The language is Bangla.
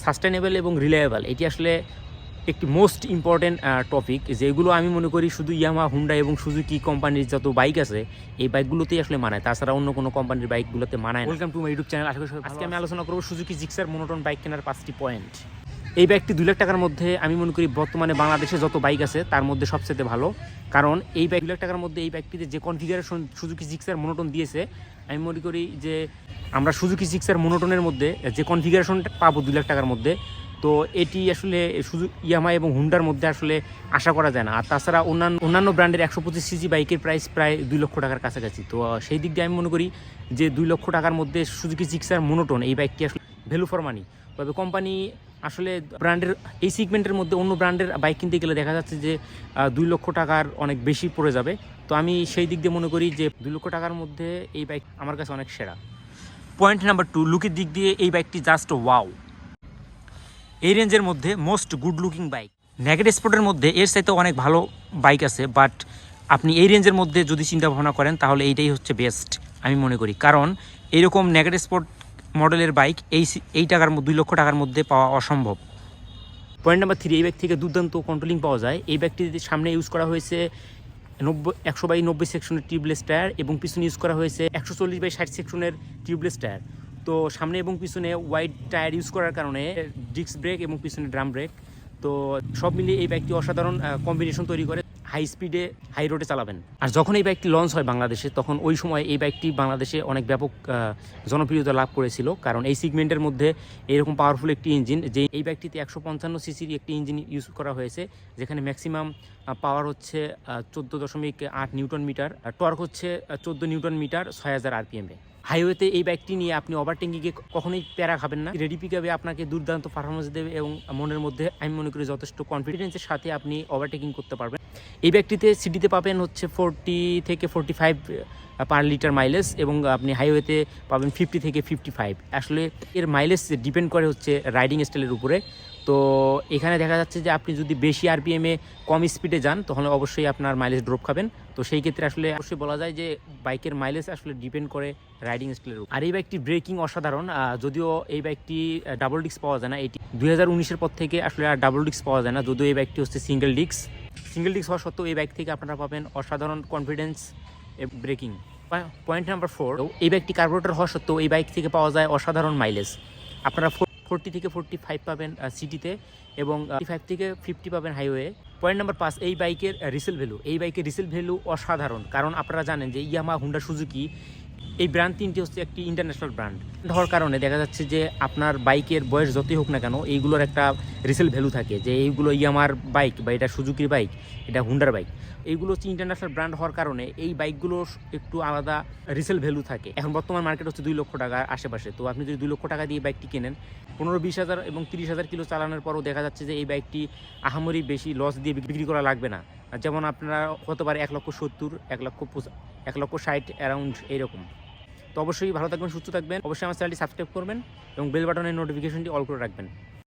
সাস্টেনেবল এবং রিলায়েবল এটি আসলে একটি মোস্ট ইম্পর্টেন্ট টপিক, যেগুলো আমি মনে করি শুধু ইয়ামাহা, হুন্ডা এবং সুজুকি কোম্পানির যত বাইক আছে এই বাইকগুলোতেই আসলে মানায়, তাছাড়া অন্য কোনো কোম্পানির বাইকগুলোতে মানায় না। Welcome to my YouTube channel. আশা করি আজকে আমি আলোচনা করবো সুজুকি জিক্সার মোনোটোন বাইক কেনার 5টি পয়েন্ট। এই বাইকটি 2 লাখ টাকার মধ্যে আমি মনে করি বর্তমানে বাংলাদেশে যত বাইক আছে তার মধ্যে সবচেয়ে ভালো, কারণ এই বাইক 2 লাখ টাকার মধ্যে এই বাইকটিতে যে কনফিগারেশন সুজুকি জিক্সার মোনোটোন দিয়েছে, আমি মনে করি যে আমরা সুজুকি জিক্সার মোনোটোনের মধ্যে যে কনফিগারেশনটা পাবো 2 লাখ টাকার মধ্যে, তো এটি আসলে ইয়ামাহা এবং হুন্ডার মধ্যে আসলে আশা করা যায় না। আর তাছাড়া অন্যান্য ব্র্যান্ডের 125 সিসি বাইকের প্রাইস প্রায় 2 লক্ষ টাকার কাছাকাছি। তো সেই দিক দিয়ে আমি মনে করি যে 2 লক্ষ টাকার মধ্যে সুজুকি জিক্সার মোনোটোন এই বাইকটি আসলে ভ্যালু ফর মানি। তবে কোম্পানি আসলে ব্র্যান্ডের এই সিগমেন্টের মধ্যে অন্য ব্র্যান্ডের বাইক কিনতে গেলে দেখা যাচ্ছে যে 2 লক্ষ টাকার অনেক বেশি পড়ে যাবে। তো আমি সেই দিক দিয়ে মনে করি যে 2 লক্ষ টাকার মধ্যে এই বাইক আমার কাছে অনেক সেরা। পয়েন্ট নাম্বার 2, লুকের দিক দিয়ে এই বাইকটি জাস্ট ওয়াও। এই রেঞ্জের মধ্যে মোস্ট গুড লুকিং বাইক। নেগেড স্পোর্টের মধ্যে এর চাইতে অনেক ভালো বাইক আছে, বাট আপনি এই রেঞ্জের মধ্যে যদি চিন্তা ভাবনা করেন তাহলে এইটাই হচ্ছে বেস্ট আমি মনে করি, কারণ এইরকম নেগেড স্পোর্ট মডেলের বাইক এই টাকার 2 লক্ষ টাকার মধ্যে পাওয়া অসম্ভব। পয়েন্ট নাম্বার 3, এই বাইক থেকে দুর্দান্ত কন্ট্রোলিং পাওয়া যায়। এই বাইকটির সামনে ইউজ করা হয়েছে 100/90 সেকশনের টিউবলেস টায়ার এবং পিছনে ইউজ করা হয়েছে 140/60 সেকশনের টিউবলেস টায়ার। তো সামনে এবং পিছনে ওয়াইড টায়ার ইউজ করার কারণে ডিস্ক ব্রেক এবং পিছনে ড্রাম ব্রেক, তো সব মিলিয়ে এই বাইকটি অসাধারণ কম্বিনেশন তৈরি করে হাই স্পিডে হাই রোডে চালাবেন। আর যখন এই বাইকটি লঞ্চ হয় বাংলাদেশে, তখন ওই সময় এই বাইকটি বাংলাদেশে অনেক ব্যাপক জনপ্রিয়তা লাভ করেছিল, কারণ এই সিগমেন্টের মধ্যে এরকম পাওয়ারফুল একটি ইঞ্জিন, যে এই বাইকটিতে 155 সিসির একটি ইঞ্জিন ইউজ করা হয়েছে, যেখানে ম্যাক্সিমাম পাওয়ার হচ্ছে 14.8 নিউটন মিটার, টর্ক হচ্ছে 14 নিউটন মিটার 6000 আরপিএমে। হাইওয়েতে এই বাইকটি নিয়ে আপনি ওভারটেকিংয়ে কখনোই প্যারা খাবেন না। রেডি পিকআপে আপনাকে দুর্দান্ত পারফরমেন্স দেবে এবং মনের মধ্যে আমি মনে করি যথেষ্ট কনফিডেন্সের সাথে আপনি ওভারটেকিং করতে পারবেন। এই বাইকটিতে সিটিতে পাবেন হচ্ছে 40 থেকে 45 পার লিটার মাইলেজ, এবং আপনি হাইওয়েতে পাবেন 50 থেকে 55। আসলে এর মাইলেজ ডিপেন্ড করে হচ্ছে রাইডিং স্টাইলের উপরে। তো এখানে দেখা যাচ্ছে যে আপনি যদি বেশি আরপিএমে কম স্পিডে যান তাহলে অবশ্যই আপনার মাইলেজ ড্রপ খাবেন। তো সেই ক্ষেত্রে আসলে অবশ্যই বলা যায় যে বাইকের মাইলেজ আসলে ডিপেন্ড করে রাইডিং স্টাইলের উপর। আর এই বাইকটি ব্রেকিং অসাধারণ, যদিও এই বাইকটি ডাবল ডিস্ক পাওয়া যায় না। এটি 2019-এর পর থেকে আসলে আর ডাবল ডিস্ক পাওয়া যায় না, যদিও এই বাইকটি হচ্ছে সিঙ্গেল ডিস্ক হওয়া সত্ত্বেও এই বাইক থেকে আপনারা পাবেন অসাধারণ কনফিডেন্স ব্রেকিং। পয়েন্ট নাম্বার 4, এই বাইকটি কার্বোরেটর হওয়া সত্ত্বেও এই বাইক থেকে পাওয়া যায় অসাধারণ মাইলেজ। আপনারা 40 থেকে 45 পাবেন সিটিতে এবং 45 থেকে 50 পাবেন হাইওয়ে। পয়েন্ট নাম্বার 5, এই বাইকের রিসেল ভ্যালু অসাধারণ, কারণ আপনারা জানেন যে ইয়ামাহা, হুন্ডা, সুজুকি এই ব্র্যান্ড তিনটি হচ্ছে একটি ইন্টারন্যাশনাল ব্র্যান্ড হওয়ার কারণে দেখা যাচ্ছে যে আপনার বাইকের বয়স যতই হোক না কেন এইগুলোর একটা রিসেল ভ্যালু থাকে, যে এইগুলো ইয়ামাহার বাইক বা এটা সুজুকির বাইক, এটা হুন্ডার বাইক, এইগুলো হচ্ছে ইন্টারন্যাশনাল ব্র্যান্ড হওয়ার কারণে এই বাইকগুলোর একটু আলাদা রিসেল ভ্যালু থাকে। এখন বর্তমান মার্কেট হচ্ছে 2 লক্ষ টাকার আশেপাশে। তো আপনি যদি 2 লক্ষ টাকা দিয়ে বাইকটি কেনেন, 15-20 হাজার এবং 30 হাজার কিলো চালানোর পরও দেখা যাচ্ছে যে এই বাইকটি আহামরি বেশি লস দিয়ে বিক্রি করা লাগবে না। যেমন আপনারা হতে পারে 1,70,000, 1,60,000 অ্যারাউন্ড এইরকম। তো অবশ্যই ভালো থাকবেন, সুস্থ থাকবেন, অবশ্যই আমার চ্যানেলটি সাবস্ক্রাইব করবেন এবং বেল বাটনের নোটিফিকেশনটি অল করে রাখবেন।